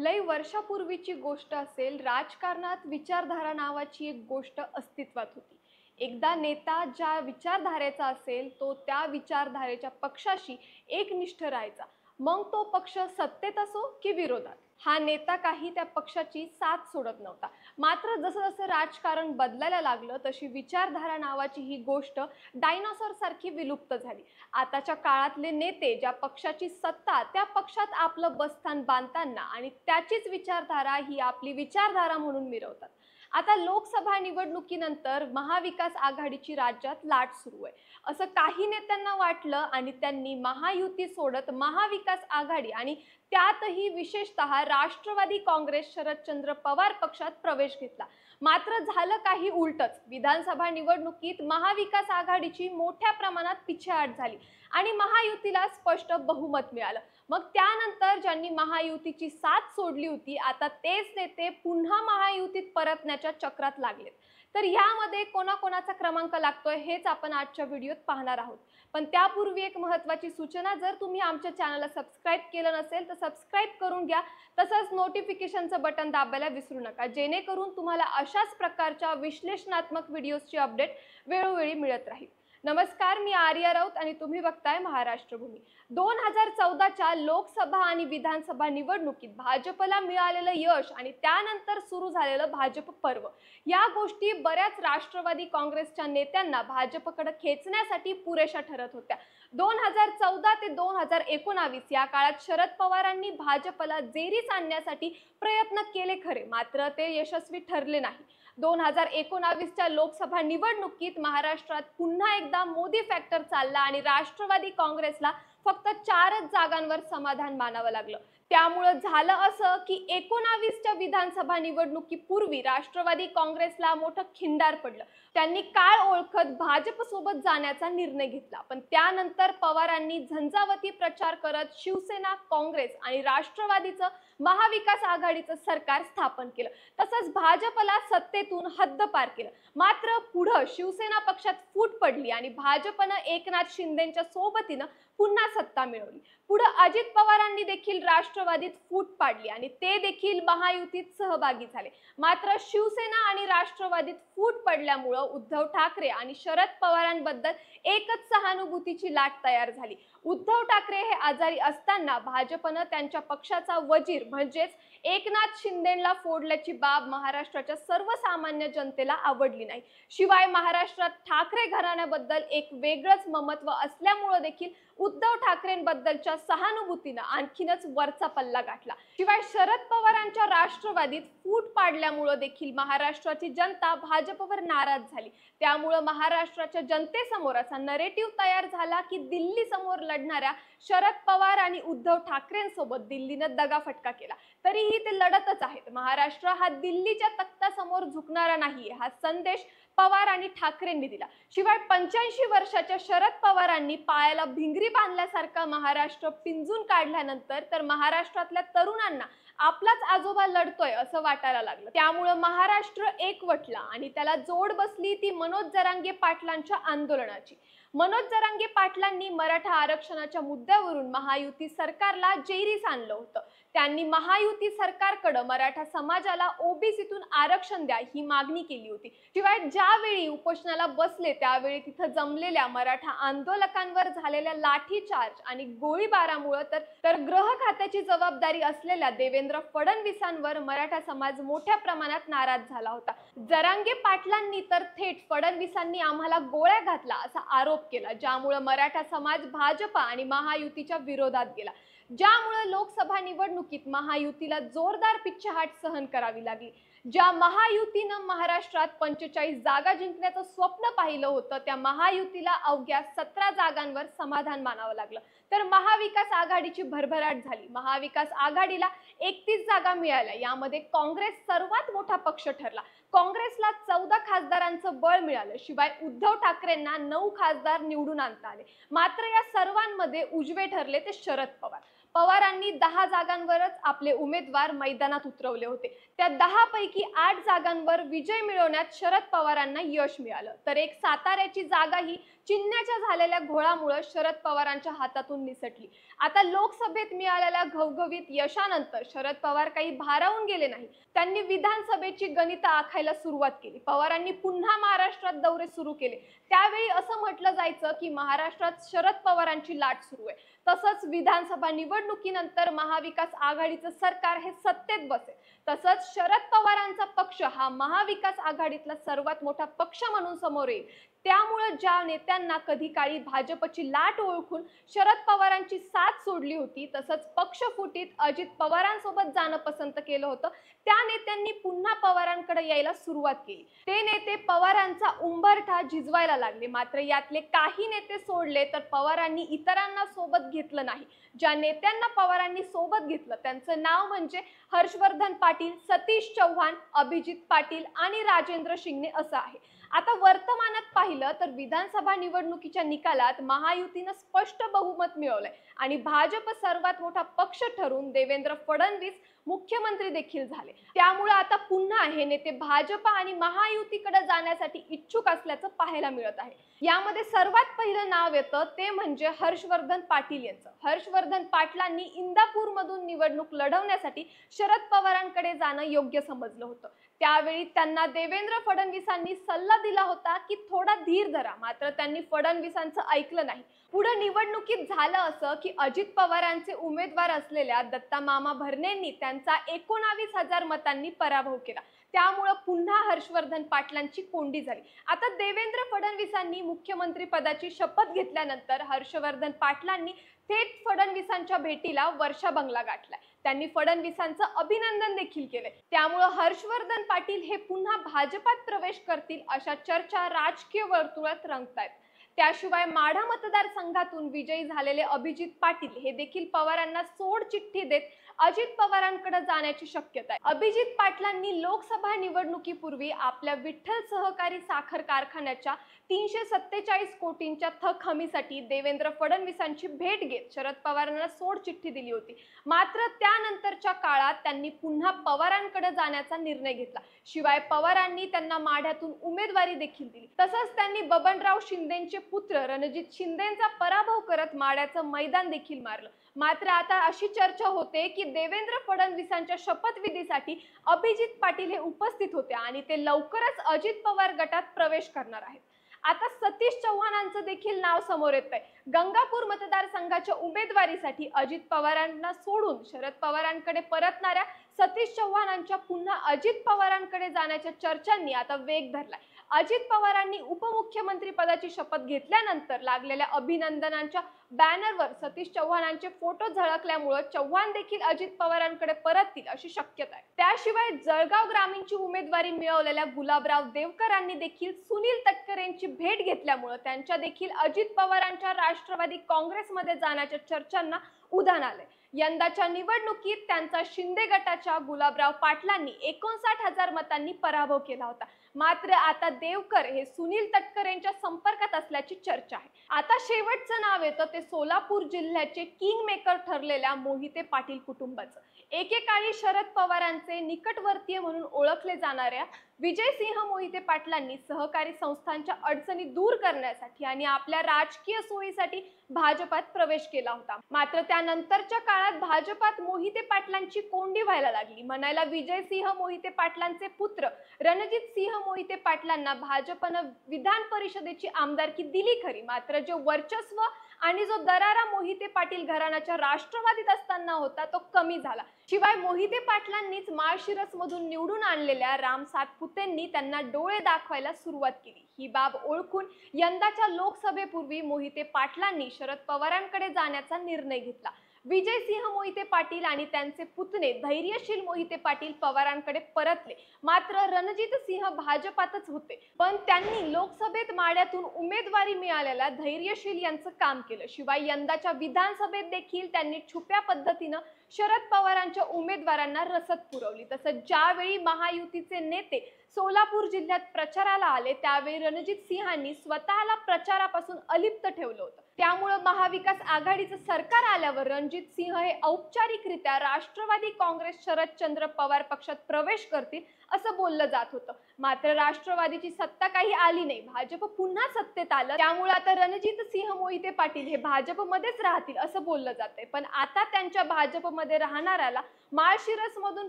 लई वर्षापूर्वीची गोष्ट असेल, राजकारणात विचारधारा नावाची एक गोष्ट अस्तित्वात होती. एकदा नेता ज्या विचारधारेचा असेल, तो त्या विचारधारेच्या पक्षाशी एकनिष्ठ राहायचा. मग तो पक्ष सत्तेत असो की विरोधात. हा नेता काही त्या पक्षाची साथ सोडत नव्हता. मात्र जसं-जसं राजकारण बदलायला लागलं, तशी विचारधारा नावाची ही गोष्ट डायनोसॉर सारखी विलुप्त झाली. आताच्या काळातले नेते ज्या पक्षाची सत्ता त्या पक्षात आपलं बस्थान बांधताना आणि त्याचीच विचारधारा ही आपली विचारधारा म्हणून मिरवतात. आता लोकसभा निवडणुकीनंतर महाविकास आघाडीची राज्यात लाट सुरू आहे. असं काही नेत्यांना वाटलं आणि त्यांनी महायुती सोडत महाविकास आघाडी आणि त्यातही विशेषतः राष्ट्रवादी काँग्रेस शरदचंद्र पवार पक्षात प्रवेश घेतला. मात्र झालं काही उलटच. विधानसभा निवडणुकीत महाविकास आघाडीची मोठ्या प्रमाणात पिछेहाट झाली आणि महायुतीला स्पष्ट बहुमत मिळालं. मग त्यानंतर ज्यांनी महायुतीची साथ सोडली होती, आता तेच नेते पुन्हा महायुतीत परतण्याच्या चक्रात लागलेत. तर यामध्ये कोणाकोणाचा क्रमांक लागतोय हेच आपण आजच्या व्हिडिओत पाहणार आहोत. पण त्यापूर्वी एक महत्त्वाची सूचना, जर तुम्ही आमच्या चॅनलला सबस्क्राईब केलं नसेल तर सबस्क्राईब करून घ्या. तसंच नोटिफिकेशनचं बटन दाबायला विसरू नका, जेणेकरून तुम्हाला अशाच प्रकारच्या विश्लेषणात्मक व्हिडिओजची अपडेट वेळोवेळी मिळत राहील. नमस्कार, मी आर्या राऊत आणि तुम्ही बघताय महाराष्ट्र भूमी. 2014च्या लोकसभा आणि विधानसभा निवडणुकीत भाजपला मिळालेलं यश आणि त्यानंतर सुरू झालेलं भाजप पर्व, या गोष्टी बऱ्याच राष्ट्रवादी काँग्रेसच्या नेत्यांना भाजपकडे खेचण्यासाठी पुरेशा ठरत होत्या. 2014 ते 2019 या काळात शरद पवारांनी भाजपला जेरीस आणण्यासाठी प्रयत्न केले खरे, मात्र ते यशस्वी ठरले नाही. 2019च्या लोकसभा निवडणुकीत महाराष्ट्रात पुन्हा एकदा मोदी फॅक्टर चालला आणि राष्ट्रवादी काँग्रेसला फक्त 4च जागांवर समाधान मानावं लागलं. त्यामुळे झालं असं की 19च्या विधानसभा निवडणुकीपूर्वी राष्ट्रवादी काँग्रेसला मोठं खिंडार पडलं. त्यांनी काळ ओळखत भाजपसोबत जाण्याचा निर्णय घेतला. पण त्यानंतर पवारांनी झंझावती प्रचार करत शिवसेना, काँग्रेस आणि राष्ट्रवादीचं महाविकास आघाडीचं सरकार स्थापन केलं. तसंच भाजपला सत्तेतून हद्दपार केलं. मात्र पुढं शिवसेना पक्षात फूट पडली आणि भाजपनं एकनाथ शिंदेच्या सोबतीनं पुन्हा सत्ता मिळवली. पुढं अजित पवारांनी देखील राष्ट्रवादीत फूट पाडली आणि ते देखील महायुतीत सहभागी झाले. मात्र शिवसेना आणि राष्ट्रवादीत फूट पडल्यामुळे उद्धव ठाकरे आणि शरद पवारांबद्दल एकच सहानुभूतीची लाट तयार झाली. उद्धव ठाकरे हे आजारी असताना भाजपनं त्यांच्या पक्षाचा वजीर म्हणजेच एकनाथ शिंदेंना फोडल्याची बाब महाराष्ट्राच्या सर्वसामान्य जनतेला आवडली नाही. शिवाय महाराष्ट्रात ठाकरे घराण्याबद्दल एक वेगळंच ममत्व असल्यामुळे देखील उद्धव ठाकरेंबद्दलच्या सहानुभूतीनं आणखीनच वरचा पल्ला गाठला. शिवाय शरद पवारांच्या राष्ट्रवादीत फूट पाडल्यामुळे देखील महाराष्ट्राची जनता भाजपवर नाराज झाली. त्यामुळे महाराष्ट्राच्या जनतेसमोर असा नरेटिव्ह तयार झाला की दिल्ली समोर लढणाऱ्या शरद पवार आणि उद्धव ठाकरेंसोबत दिल्लीनं दगाफटका केला. तरीही ते लढतच आहेत. महाराष्ट्र हा दिल्लीच्या तख्तासमोर झुकणारा नाहीये, हा संदेश पवार आणि ठाकरेंनी दिला. शिवाय 85 वर्षाच्या शरद पवारांनी पायाला भिंगरी बांधल्यासारखा महाराष्ट्र पिंजून काढल्यानंतर तर महाराष्ट्रातल्या तरुणांना आपलाच आजोबा लढतोय असं वाटायला लागलं. त्यामुळे महाराष्ट्र एकवटला आणि त्याला जोड बसली ती मनोज जरांगे पाटलांच्या आंदोलनाची. मनोज जरांगे पाटलांनी मराठा आरक्षणाच्या मुद्द्यावरून महायुती सरकारला जेरीस आणलं होतं. त्यांनी महायुती सरकारकडे मराठा समाजाला ओबीसीतून आरक्षण द्या ही मागणी केली होती. शिवाय ज्यावेळी उपोषणाला बसले त्यावेळी तिथं जमलेल्या मराठा आंदोलकांवर झालेल्या लाठीचार्ज आणि गोळीबारामुळे तर गृह खात्याची जबाबदारी असलेल्या देवेंद्र फडणवीसांवर मराठा समाज मोठ्या प्रमाणात नाराज झाला होता. जरांगे पाटलांनी तर थेट फडणवीसांनी आम्हाला गोळ्या घातला असा आरोप केला, ज्यामुळे मराठा समाज भाजप आणि महायुतीच्या विरोधात गेला. ज्यामुळे लोकसभा निवडणुकीत महायुतीला जोरदार पिछेहाट सहन करावी लागली. ज्या महायुतीनं महाराष्ट्रात 45 जागा जिंकण्याचं स्वप्न पाहिलं होतं, त्या महायुतीला अवघ्या 17 जागांवर समाधान मानावं लागलं. तर महाविकास आघाडीची भरभराट झाली. महाविकास आघाडीला 31 जागा मिळाल्या. यामध्ये काँग्रेस सर्वात मोठा पक्ष ठरला. काँग्रेसला 14 खासदारांचं बळ मिळालं. शिवाय उद्धव ठाकरेंना 9 खासदार निवडून आणता आले. मात्र या सर्वांमध्ये उजवे ठरले ते शरद पवार. पवारांनी 10 जागांवरच आपले उमेदवार मैदानात उतरवले होते. त्या 10 पैकी 8 जागांवर विजय मिळवण्यात शरद पवारांना यश मिळालं. तर एक साताऱ्याची जागा ही चिन्हाच्या झालेल्या घोळामुळे शरद पवारांच्या हातातून निसटली. आता लोकसभेत मिळालेल्या घवघवीत यशानंतर शरद पवार काही भारावून गेले नाही. त्यांनी विधानसभेची गणितं आखायला सुरुवात केली. पवारांनी पुन्हा महाराष्ट्रात दौरे सुरू केले. त्यावेळी असं म्हटलं जायचं की महाराष्ट्रात शरद पवारांची लाट सुरू आहे. तसंच विधानसभा निवडणुकीनंतर महाविकास आघाडीचं सरकार हे सत्तेत बसेल. तसंच शरद पवारांचा पक्ष हा महाविकास आघाडीतला सर्वात मोठा पक्ष म्हणून समोर येईल. त्यामुळे ज्या नेत्यांना कधी काळी भाजपची लाट ओळखून शरद पवारांची साथ सोडली होती, तसंच पक्षफुटीत अजित पवारांसोबत जाणं पसंत केलं होतं, त्या नेत्यांनी पुन्हा पवारांकडे यायला सुरुवात केली. ते नेते पवारांचा उंबरठा झिजवायला लागले. मात्र यातले काही नेते सोडले तर पवारांनी इतरांना सोबत घेतलं नाही. ज्या नेत्यांना पवारांनी सोबत घेतलं त्यांचं नाव म्हणजे हर्षवर्धन पाटील, सतीश चव्हाण, अभिजित पाटील आणि राजेंद्र शिंगणे असं आहे. आता वर्तमानात पाहिलं तर विधानसभा निवडणुकीच्या निकालात महायुतीनं स्पष्ट बहुमत मिळवलंय आणि भाजप सर्वात मोठा पक्ष ठरून देवेंद्र फडणवीस मुख्यमंत्री देखील झाले. त्यामुळे आता पुन्हा हे नेते भाजप आणि महायुतीकडे जाण्यासाठी इच्छुक असल्याचं पाहायला मिळत आहे. यामध्ये सर्वात पहिलं नाव येतं ते म्हणजे हर्षवर्धन पाटील यांचं. हर्षवर्धन पाटलांनी इंदापूरमधून निवडणूक लढवण्यासाठी शरद पवारांकडे जाणं योग्य समजलं होतं. त्यावेळी त्यांना देवेंद्र फडणवीसांनी सल्ला दिला होता की थोडा धीर धरा. मात्र त्यांनी फडणवीसांचं ऐकलं नाही. पुढे निवडणुकीत झालं असं की अजित पवारांचे उमेदवार असलेल्या दत्ता मामा भरणेंनी त्यांचा 19,000 मतांनी पराभव केला. त्यामुळे पुन्हा हर्षवर्धन पाटलांची कोंडी झाली. आता देवेंद्र फडणवीसांनी मुख्यमंत्री पदाची शपथ घेतल्यानंतर हर्षवर्धन पाटलांनी थेट फडणवीसांच्या भेटीला वर्षा बंगला गाठलाय. त्यांनी फडणवीसांचं अभिनंदन देखील केले. त्यामुळे हर्षवर्धन पाटील हे पुन्हा भाजपात प्रवेश करतील अशा चर्चा राजकीय वर्तुळात रंगतायत. त्याशिवाय माढा मतदारसंघातून विजयी झालेले अभिजित पाटील हे देखील पवारांना सोड चिठ्ठी देत अजित पवारांकडे जाण्याची शक्यता आहे. अभिजित पाटलांनी लोकसभा निवडणुकीपूर्वी आपल्या विठ्ठल सहकारी साखर कारखान्याच्या 347 कोटींच्या थक हमीसाठी देवेंद्र फडणवीसांची भेट घेत शरद पवारांना सोड चिठ्ठी दिली होती. मात्र त्यानंतरच्या काळात त्यांनी पुन्हा पवारांकडे जाण्याचा निर्णय घेतला. शिवाय पवारांनी त्यांना माढ्यातून उमेदवारी देखील दिली. तसंच त्यांनी बबनराव शिंदेचे पुत्र रणजित शिंदेचा पराभव करत माढ्याचं मैदान देखील मारलं. मात्र आता अशी चर्चा होते की देवेंद्र फडणवीसांच्या शपथविधीसाठी अभिजित पाटील हे उपस्थित होते आणि ते लवकरच अजित पवार गटात प्रवेश करणार आहेत. आता सतीश चव्हाणांचं देखील नाव समोर येत आहे. गंगापूर मतदारसंघाच्या उमेदवारीसाठी अजित पवारांना सोडून शरद पवारांकडे परतणाऱ्या सतीश चव्हाणांच्या पुन्हा अजित पवारांकडे जाण्याच्या चर्चांनी आता वेग धरलाय. अजित पवारांनी उपमुख्यमंत्री पदाची शपथ घेतल्यानंतर लागलेल्या अभिनंदनांच्या बॅनरवर सतीश चव्हाणांचे फोटो झळकल्यामुळे चव्हाण देखील अजित पवारांकडे परततील अशी शक्यता आहे. त्याशिवाय जळगाव ग्रामीणची उमेदवारी मिळवलेल्या गुलाबराव देवकरांनी देखील सुनील तटकरेंची भेट घेतल्यामुळे त्यांच्या देखील अजित पवारांच्या राष्ट्रवादी काँग्रेसमध्ये जाण्याच्या चर्चांना उधाण आले. यंदाच्या निवडणुकीत त्यांचा शिंदे गटाच्या गुलाबराव पाटलांनी 59,000 मतांनी पराभव केला होता. मात्र आता देवकर हे सुनील तटकरेंच्या संपर्कात असल्याची चर्चा आहे. आता शेवटचं नाव येतं ते सोलापूर जिल्ह्याचे किंग मेकर ठरलेल्या मोहिते पाटील कुटुंबाचं. एकेकाळी शरद पवारांचे निकटवर्तीय म्हणून ओळखले जाणाऱ्या विजयसिंह मोहिते पाटलांनी सहकारी संस्थांच्या अडचणी दूर करण्यासाठी आणि आपल्या राजकीय सोयीसाठी भाजपात प्रवेश केला होता. मात्र त्यानंतरच्या काळात भाजपात मोहिते पाटलांची कोंडी व्हायला लागली. म्हणायला विजयसिंह मोहिते पाटलांचे पुत्र रणजित सिंह मोहिते पाटलांना भाजपनं विधान परिषदेची आमदारकी दिली खरी, मात्र जे वर्चस्व आणि जो दरारा मोहिते पाटील घराण्याच्या राष्ट्रवादीत असताना होता तो कमी झाला. शिवाय मोहिते पाटलांनीच माळशिरस मधून निवडून आणलेल्या राम सातपुतेंनी त्यांना डोळे दाखवायला सुरुवात केली. ही बाब ओळखून यंदाच्या लोकसभेपूर्वी मोहिते पाटलांनी शरद पवारांकडे जाण्याचा निर्णय घेतला. विजयसिंह मोहिते पाटील आणि त्यांचे पुतणे धैर्यशील मोहिते पाटील पवारांकडे परतले. मात्र रणजित सिंह भाजपातच होते, पण त्यांनी लोकसभेत माढ्यातून उमेदवारी मिळालेल्या धैर्यशील यांचं काम केलं. शिवाय यंदाच्या विधानसभेत देखील त्यांनी छुप्या पद्धतीनं शरद पवारांच्या उमेदवारांना रसद पुरवली. तसंच ज्यावेळी महायुतीचे नेते सोलापूर जिल्ह्यात प्रचाराला आले त्यावेळी रणजित सिंहांनी स्वतःला प्रचारापासून अलिप्त ठेवलं होतं. त्यामुळे महाविकास आघाडीचं सरकार आल्यावर रणजित सिंह हे औपचारिकरित्या राष्ट्रवादी काँग्रेस शरदचंद्र पवार पक्षात प्रवेश करतील असं बोललं जात होतं. मात्र राष्ट्रवादीची सत्ता काही आली नाही, भाजप पुन्हा सत्तेत आलं, त्यामुळे आता रणजित सिंह मोहिते पाटील हे भाजपमध्येच राहतील असं बोललं जातंय. पण आता त्यांच्या भाजपमध्ये राहणाऱ्याला माळशिरसमधून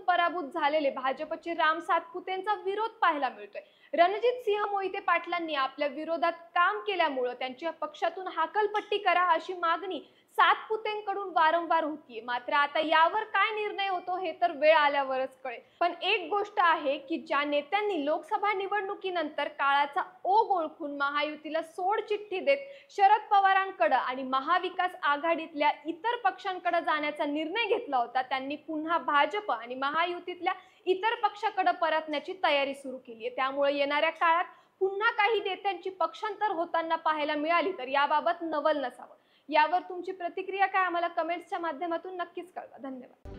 पराभूत झालेले भाजपचे राम सातपुतेंचा विरोध पाहायला मिळतोय. रणजित सिंह मोहिते पाटलांनी आपल्या विरोधात काम केल्यामुळे त्यांच्या पक्षातून हाकलपट्टी करा अशी मागणी सातपुतेंकडून वारंवार होतीये. मात्र आता यावर काय निर्णय होतो हे तर वेळ आल्यावरच कळेल. पण एक गोष्ट आहे की ज्या नेत्यांनी लोकसभा निवडणुकीनंतर काळाचा ओघ ओळखून महायुतीला सोडचिठ्ठी देत शरद पवारांकडे आणि महाविकास आघाडीतल्या इतर पक्षांकडे जाण्याचा निर्णय घेतला होता, त्यांनी पुन्हा भाजप आणि महायुतीतल्या इतर पक्षाकडे परतण्याची तयारी सुरू केली आहे. त्यामुळे येणाऱ्या काळात पुन्हा काही नेत्यांची पक्षांतर होताना पाहायला मिळाली तर याबाबत नवल नसावं. यावर तुमची प्रतिक्रिया काय, आम्हाला कमेंट्सच्या माध्यमातून नक्कीच कळवा. धन्यवाद.